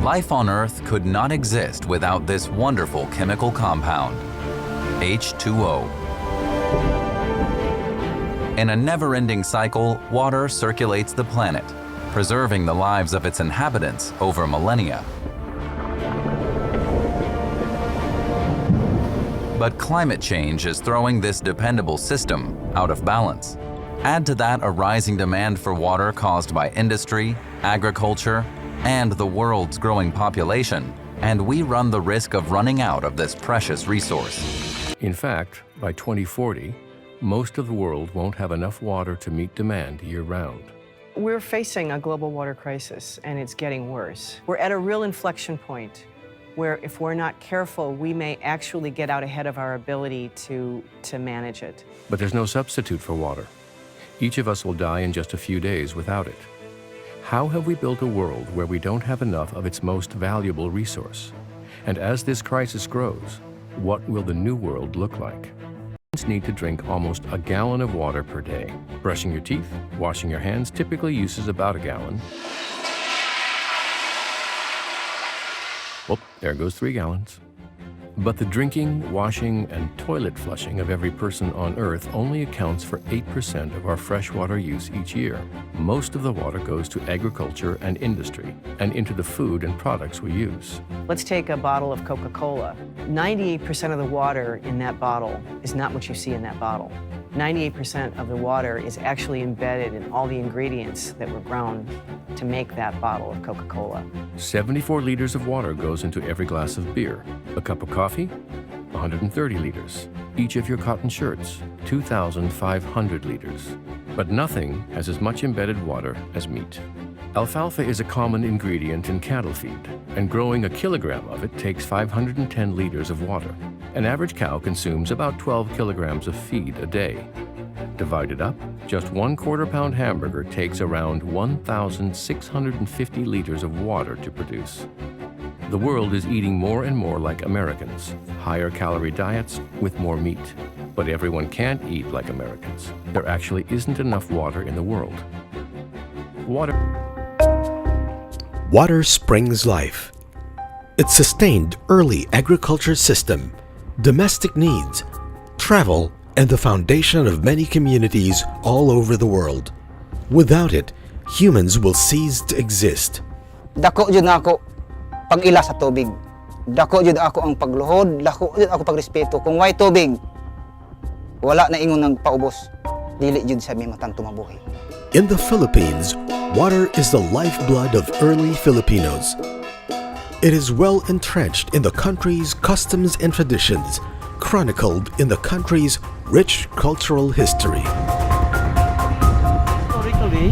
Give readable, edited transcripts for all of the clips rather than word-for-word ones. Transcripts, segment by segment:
Life on Earth could not exist without this wonderful chemical compound, H2O. In a never-ending cycle, water circulates the planet, preserving the lives of its inhabitants over millennia. But climate change is throwing this dependable system out of balance. Add to that a rising demand for water caused by industry, agriculture, and the world's growing population, and we run the risk of running out of this precious resource. In fact, by 2040, most of the world won't have enough water to meet demand year-round. We're facing a global water crisis, and it's getting worse. We're at a real inflection point where if we're not careful, we may actually get out ahead of our ability to manage it. But there's no substitute for water. Each of us will die in just a few days without it. How have we built a world where we don't have enough of its most valuable resource? And as this crisis grows, what will the new world look like? Humans need to drink almost a gallon of water per day. Brushing your teeth, washing your hands typically uses about a gallon. Oh, there goes 3 gallons. But the drinking, washing, and toilet flushing of every person on Earth only accounts for 8% of our freshwater use each year. Most of the water goes to agriculture and industry, and into the food and products we use. Let's take a bottle of Coca-Cola. 98% of the water in that bottle is not what you see in that bottle. 98% of the water is actually embedded in all the ingredients that were ground to make that bottle of Coca-Cola. 74 liters of water goes into every glass of beer. A cup of coffee, 130 liters. Each of your cotton shirts, 2,500 liters. But nothing has as much embedded water as meat. Alfalfa is a common ingredient in cattle feed, and growing a kilogram of it takes 510 liters of water. An average cow consumes about 12 kilograms of feed a day. Divided up, just 1/4 pound hamburger takes around 1,650 liters of water to produce. The world is eating more and more like Americans, higher calorie diets with more meat. But everyone can't eat like Americans. There actually isn't enough water in the world. Water springs life. It sustained early agriculture system, domestic needs, travel, and the foundation of many communities all over the world. Without it, humans will cease to exist. Dako jud na ako pag-ila sa tubig. Dako jud ako ang pagluhod, dako jud ako pagrespeto. Kung way tubig, wala na ingon nagpaubos. Dili jud sa may matang tumabuhi. In the Philippines, water is the lifeblood of early Filipinos. It is well entrenched in the country's customs and traditions, chronicled in the country's rich cultural history. Historically,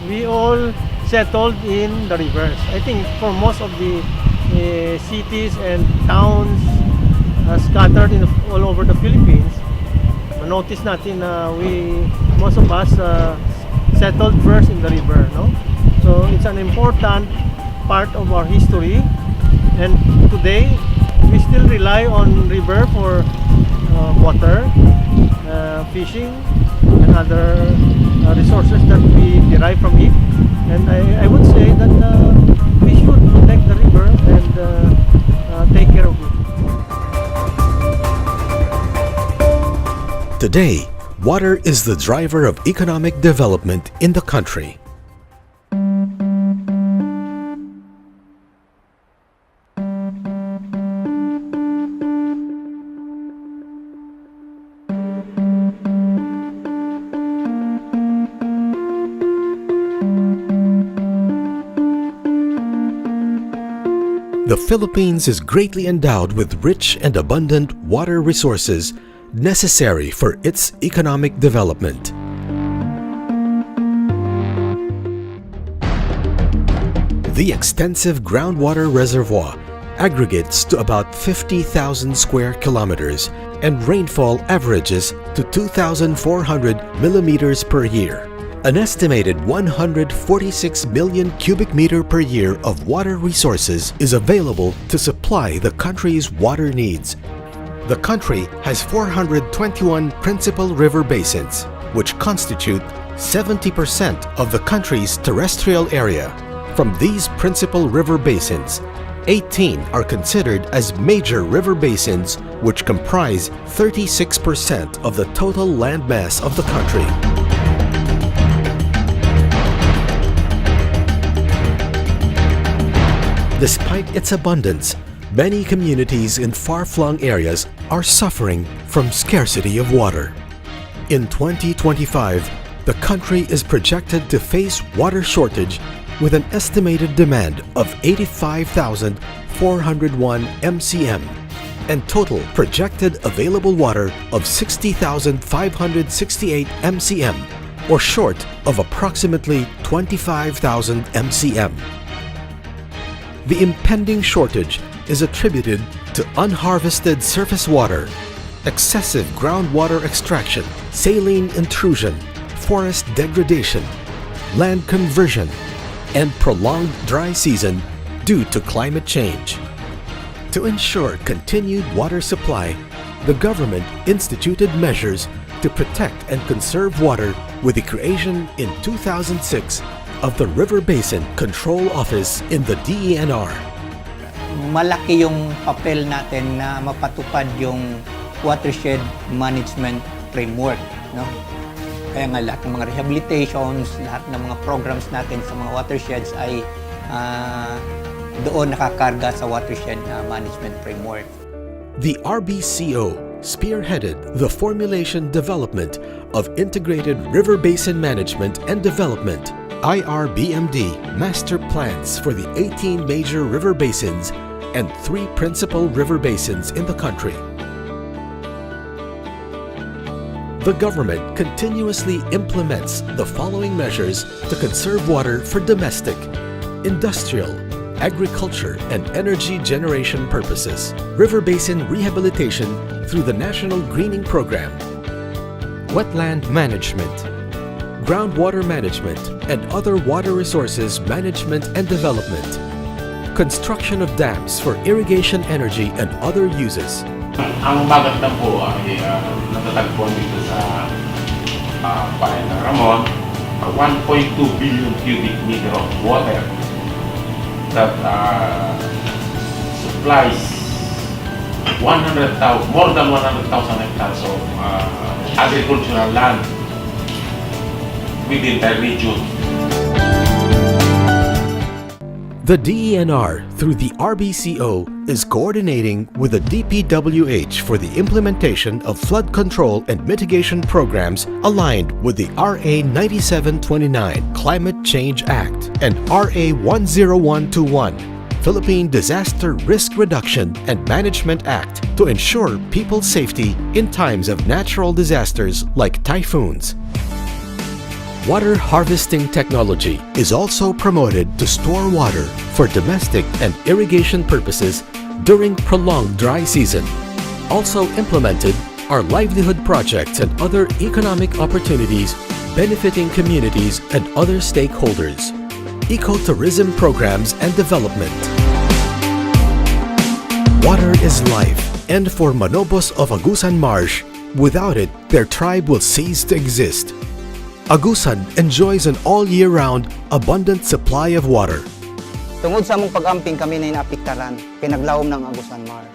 we all settled in the rivers. I think for most of the cities and towns scattered all over the Philippines, notice natin na most of us settled first in the river, no? So it's an important part of our history, and today we still rely on river for water, fishing, and other resources that we derive from it. And I would say that we should protect the river and take care of it. Today, water is the driver of economic development in the country. The Philippines is greatly endowed with rich and abundant water resources necessary for its economic development. The extensive groundwater reservoir aggregates to about 50,000 square kilometers and rainfall averages to 2,400 millimeters per year. An estimated 146 million cubic meter per year of water resources is available to supply the country's water needs. The country has 421 principal river basins, which constitute 70% of the country's terrestrial area. From these principal river basins, 18 are considered as major river basins, which comprise 36% of the total landmass of the country. Despite its abundance, many communities in far-flung areas are suffering from scarcity of water. In 2025, the country is projected to face water shortage with an estimated demand of 85,401 MCM and total projected available water of 60,568 MCM, or short of approximately 25,000 MCM. The impending shortage is attributed to unharvested surface water, excessive groundwater extraction, saline intrusion, forest degradation, land conversion, and prolonged dry season due to climate change. To ensure continued water supply, the government instituted measures to protect and conserve water with the creation in 2006 of the River Basin Control Office in the DENR. Malaki yung papel natin na mapatupad yung watershed management framework, no? Kaya nga lahat ng mga rehabilitations, lahat ng mga programs natin sa mga watersheds ay doon nakakarga sa watershed management framework. The RBCO spearheaded the formulation development of Integrated River Basin Management and Development IRBMD master plans for the 18 major river basins and 3 principal river basins in the country. The government continuously implements the following measures to conserve water for domestic, industrial, agriculture, and energy generation purposes. River basin rehabilitation through the National Greening Program, wetland management, groundwater management, and other water resources management and development, construction of dams for irrigation energy and other uses. Ang bagat na po ay natatagpuan dito sa Bayan ng Ramon, 1.2 billion cubic meter of water that supplies more than 100,000 hectares of agricultural land within the region. The DENR, through the RBCO, is coordinating with the DPWH for the implementation of flood control and mitigation programs aligned with the RA 9729 Climate Change Act and RA 10121 Philippine Disaster Risk Reduction and Management Act to ensure people's safety in times of natural disasters like typhoons. Water harvesting technology is also promoted to store water for domestic and irrigation purposes during prolonged dry season. Also implemented are livelihood projects and other economic opportunities benefiting communities and other stakeholders. Ecotourism programs and development. Water is life, and for Manobos of Agusan Marsh, without it, their tribe will cease to exist. Agusan enjoys an all-year-round, abundant supply of water. Tungod sa among pag-amping kami na inapiktaran, pinaglawom ng Agusan Mars.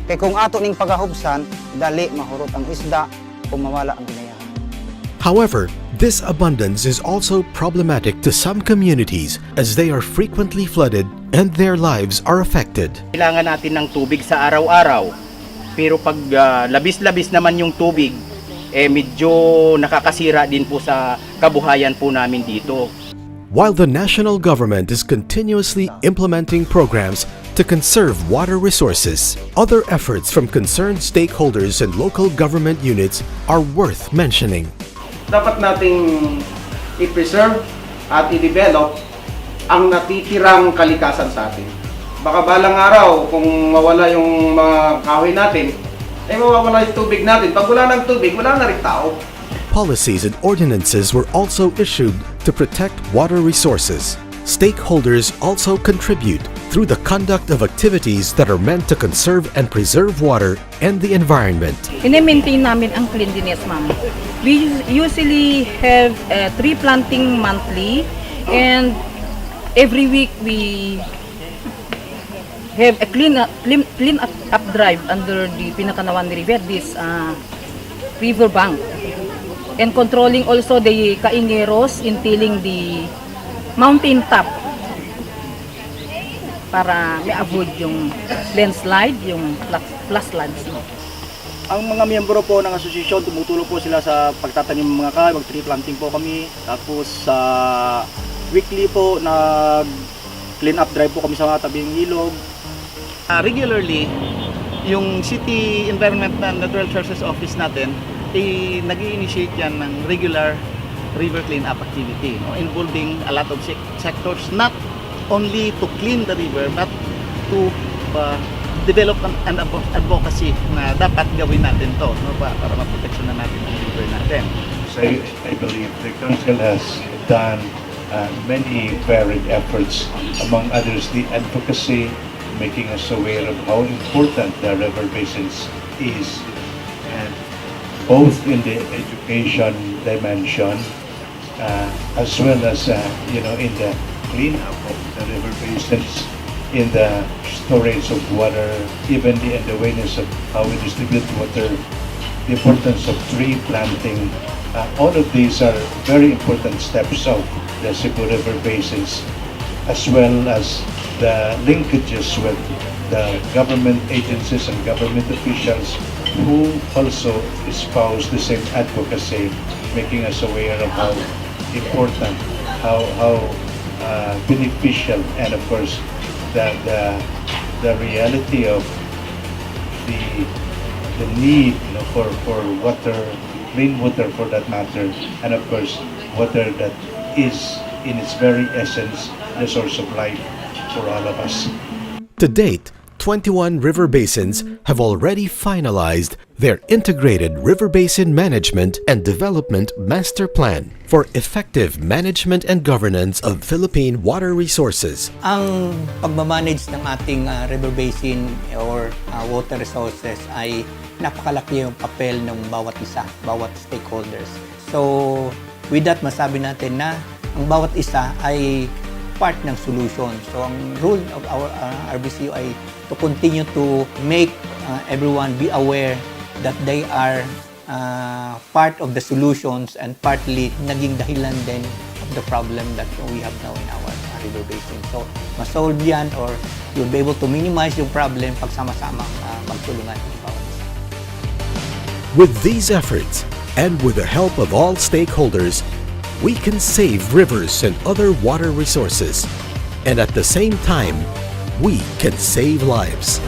Kaya kung ato ning pagahubsan, dali mahurot ang isda kung mawala ang binayahan. However, this abundance is also problematic to some communities as they are frequently flooded and their lives are affected. Kailangan natin ng tubig sa araw-araw. Pero pag labis-labis naman yung tubig, medyo nakakasira din po sa kabuhayan po namin dito. While the national government is continuously implementing programs to conserve water resources, other efforts from concerned stakeholders and local government units are worth mentioning. Dapat nating i-preserve at i-develop ang natitirang kalikasan sa atin. Baka balang araw kung mawala yung mga kahoy natin, mawawala yung tubig natin. Pag wala ng tubig, wala na rin tao. Policies and ordinances were also issued to protect water resources. Stakeholders also contribute through the conduct of activities that are meant to conserve and preserve water and the environment. Ine-maintain namin ang cleanliness, ma'am. We usually have tree planting monthly, and every week we have a clean up drive under the Pinakanawan River, this river bank, and controlling also the kaingeros in tilling the mountain top para may-avoid yung landslide, yung floods. Ang mga miyembro po ng asosasyon, tumutulong po sila sa pagtatanim ng mga kahoy, mag-tree planting po kami. Tapos sa weekly po, nag-clean up drive po kami sa mga tabing ilog. Regularly, yung City Environment and Natural Resources Office natin, nag-i-initiate yan ng regular river clean-up activity, no? Involving a lot of sectors, not only to clean the river, but to develop an advocacy na dapat gawin natin to, no? Para maproteksyon na natin ang river natin. So I believe the Council has done many varied efforts, among others the advocacy, making us aware of how important the river basins is, and both in the education dimension as well as in the cleanup of the river basins, in the storage of water, even the awareness of how we distribute water, the importance of tree planting. All of these are very important steps of the Cebu River basins, as well as the linkages with the government agencies and government officials who also espouse the same advocacy, making us aware of how important, how beneficial, and of course the reality of the need, for water, clean water for that matter, and of course water that is in its very essence the source of life for all of us. To date, 21 river basins have already finalized their Integrated River Basin Management and Development Master Plan for effective management and governance of Philippine water resources. Ang pagmamanage ng ating river basin or water resources ay napakalaki yung papel ng bawat isa, bawat stakeholders. So, with that, masabi natin na ang bawat isa ay part ng solution. So, ang role of our RBCU ay to continue to make everyone be aware that they are part of the solutions and partly naging dahilan din of the problem that we have now in our river basin. So, ma-solve yan or you'll be able to minimize yung problem pag sama-sama magtulungan ng bawat isa. With these efforts, and with the help of all stakeholders, we can save rivers and other water resources. And at the same time, we can save lives.